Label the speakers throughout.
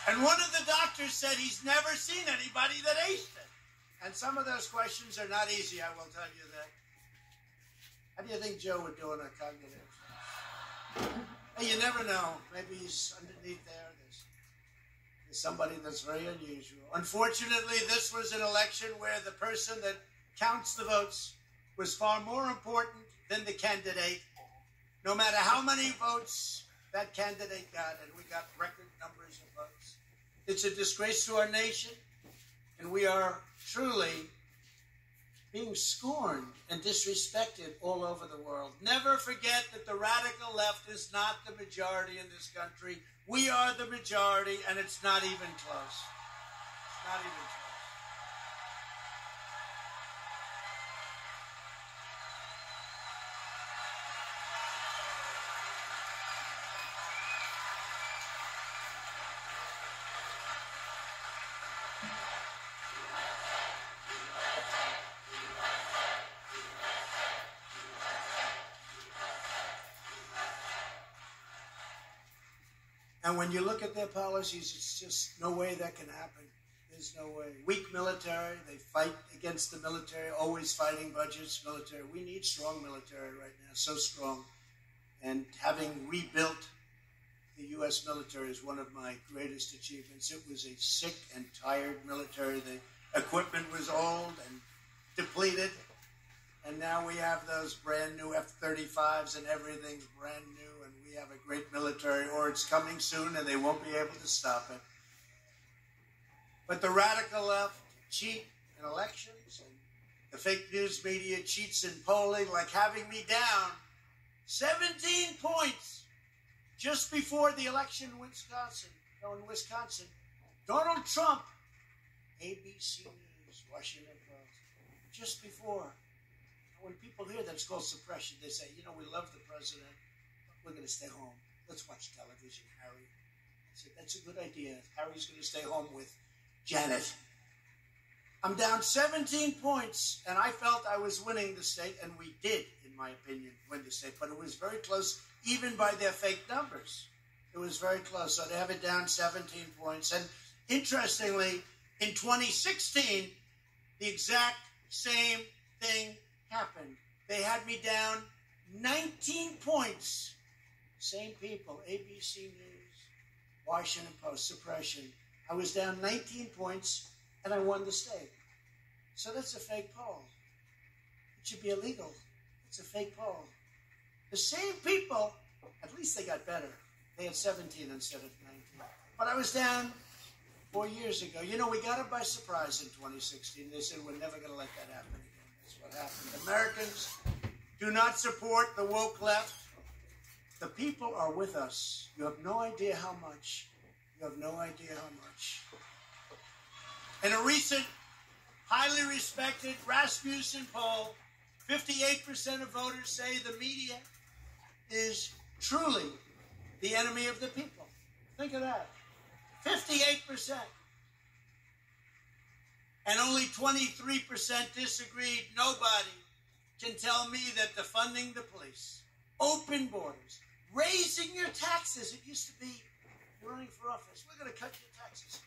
Speaker 1: And one of the doctors said he's never seen anybody that aced it. And some of those questions are not easy, I will tell you that. How do you think Joe would do in a cognitive? Hey, you never know. Maybe he's underneath there. There's somebody that's very unusual. Unfortunately, this was an election where the person that counts the votes was far more important than the candidate, no matter how many votes that candidate got, and we got record numbers of votes. It's a disgrace to our nation, and we are truly being scorned and disrespected all over the world. Never forget that the radical left is not the majority in this country. We are the majority, and it's not even close. It's not even close. And when you look at their policies, it's just no way that can happen. There's no way. Weak military, they fight against the military, always fighting budgets, military. We need strong military right now, so strong. And having rebuilt the U.S. military is one of my greatest achievements. It was a sick and tired military. The equipment was old and depleted. And now we have those brand new F-35s and everything's brand new. And we have a great military, or it's coming soon and they won't be able to stop it. But the radical left cheat in elections, and the fake news media cheats in polling, like having me down 17 points just before the election in Wisconsin. Donald Trump, ABC News, Washington Post, just before. When people hear that, it's called suppression. They say, you know, we love the president, but we're going to stay home. Let's watch television, Harry. I said, that's a good idea. Harry's going to stay home with Janet. I'm down 17 points, and I felt I was winning the state, and we did, in my opinion, win the state. But it was very close, even by their fake numbers. It was very close. So they have it down 17 points. And interestingly, in 2016, the exact same thing happened. They had me down 19 points. Same people, ABC News, Washington Post, suppression. I was down 19 points, and I won the state. So that's a fake poll. It should be illegal. It's a fake poll. The same people, at least they got better. They had 17 instead of 19. But I was down 4 years ago. You know, we got it by surprise in 2016. They said, we're never going to let that happen again. What happened. Americans do not support the woke left. The people are with us. You have no idea how much. You have no idea how much. In a recent, highly respected Rasmussen poll, 58% of voters say the media is truly the enemy of the people. Think of that. 58%. And only 23% disagreed. Nobody can tell me that defunding the police, open borders, raising your taxes. It used to be, you're running for office, we're going to cut your taxes.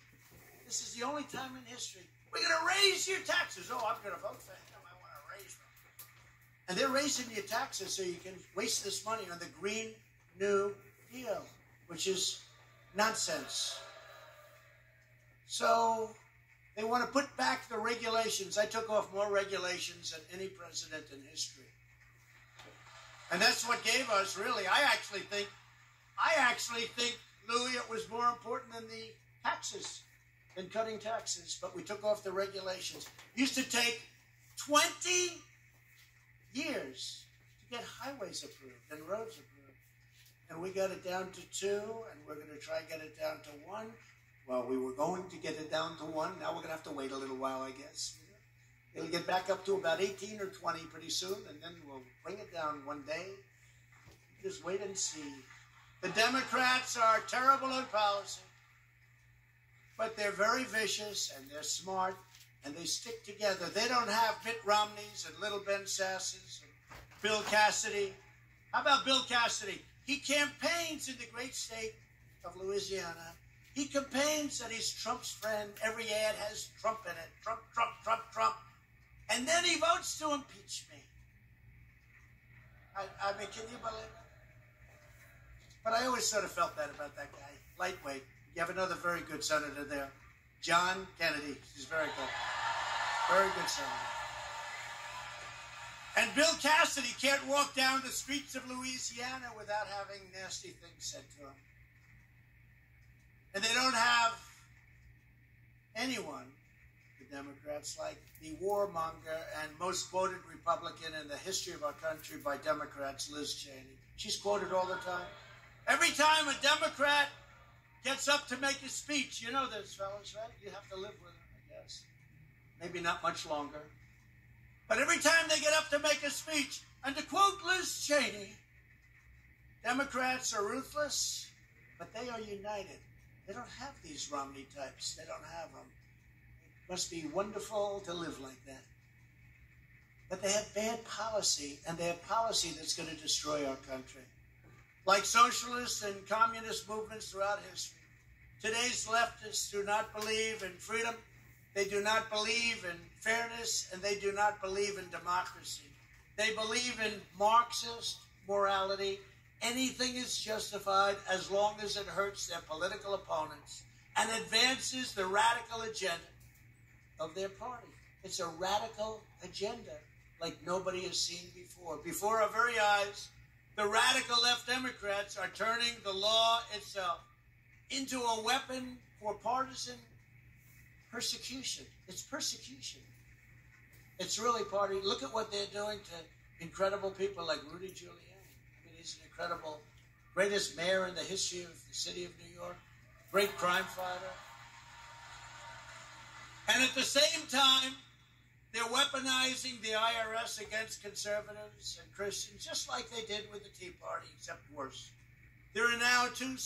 Speaker 1: This is the only time in history. We're going to raise your taxes. Oh, I'm going to vote for him. I want to raise them. And they're raising your taxes so you can waste this money on the Green New Deal, which is nonsense. So they want to put back the regulations. I took off more regulations than any president in history. And that's what gave us, really, I actually think, Louis, it was more important than the taxes, than cutting taxes. But we took off the regulations. It used to take 20 years to get highways approved and roads approved. And we got it down to 2, and we're going to try and get it down to 1. Well, we were going to get it down to 1. Now we're going to have to wait a little while, I guess. It'll get back up to about 18 or 20 pretty soon, and then we'll bring it down one day. Just wait and see. The Democrats are terrible in policy, but they're very vicious, and they're smart, and they stick together. They don't have Mitt Romneys and little Ben Sasses and Bill Cassidy. How about Bill Cassidy? He campaigns in the great state of Louisiana, He campaigns that he's Trump's friend. Every ad has Trump in it. Trump, Trump, Trump, Trump. And then he votes to impeach me. I mean, can you believe it? But I always sort of felt that about that guy. Lightweight. You have another very good senator there. John Kennedy. He's very good. Very good senator. And Bill Cassidy can't walk down the streets of Louisiana without having nasty things said to him. And they don't have anyone, the Democrats, like the warmonger and most quoted Republican in the history of our country by Democrats, Liz Cheney. She's quoted all the time. Every time a Democrat gets up to make a speech, you know this, fellas, right? You have to live with her, I guess. Maybe not much longer. But every time they get up to make a speech, and to quote Liz Cheney, Democrats are ruthless, but they are united. They don't have these Romney types. They don't have them. It must be wonderful to live like that. But they have bad policy, and they have policy that's going to destroy our country. Like socialist and communist movements throughout history, today's leftists do not believe in freedom, they do not believe in fairness, and they do not believe in democracy. They believe in Marxist morality. Anything is justified as long as it hurts their political opponents and advances the radical agenda of their party. It's a radical agenda like nobody has seen before. Before our very eyes, the radical left Democrats are turning the law itself into a weapon for partisan persecution. It's persecution. It's really party. Look at what they're doing to incredible people like Rudy Giuliani. I mean, he's an incredible, greatest mayor in the history of the city of New York, great crime fighter. And at the same time, they're weaponizing the IRS against conservatives and Christians, just like they did with the Tea Party, except worse. There are now two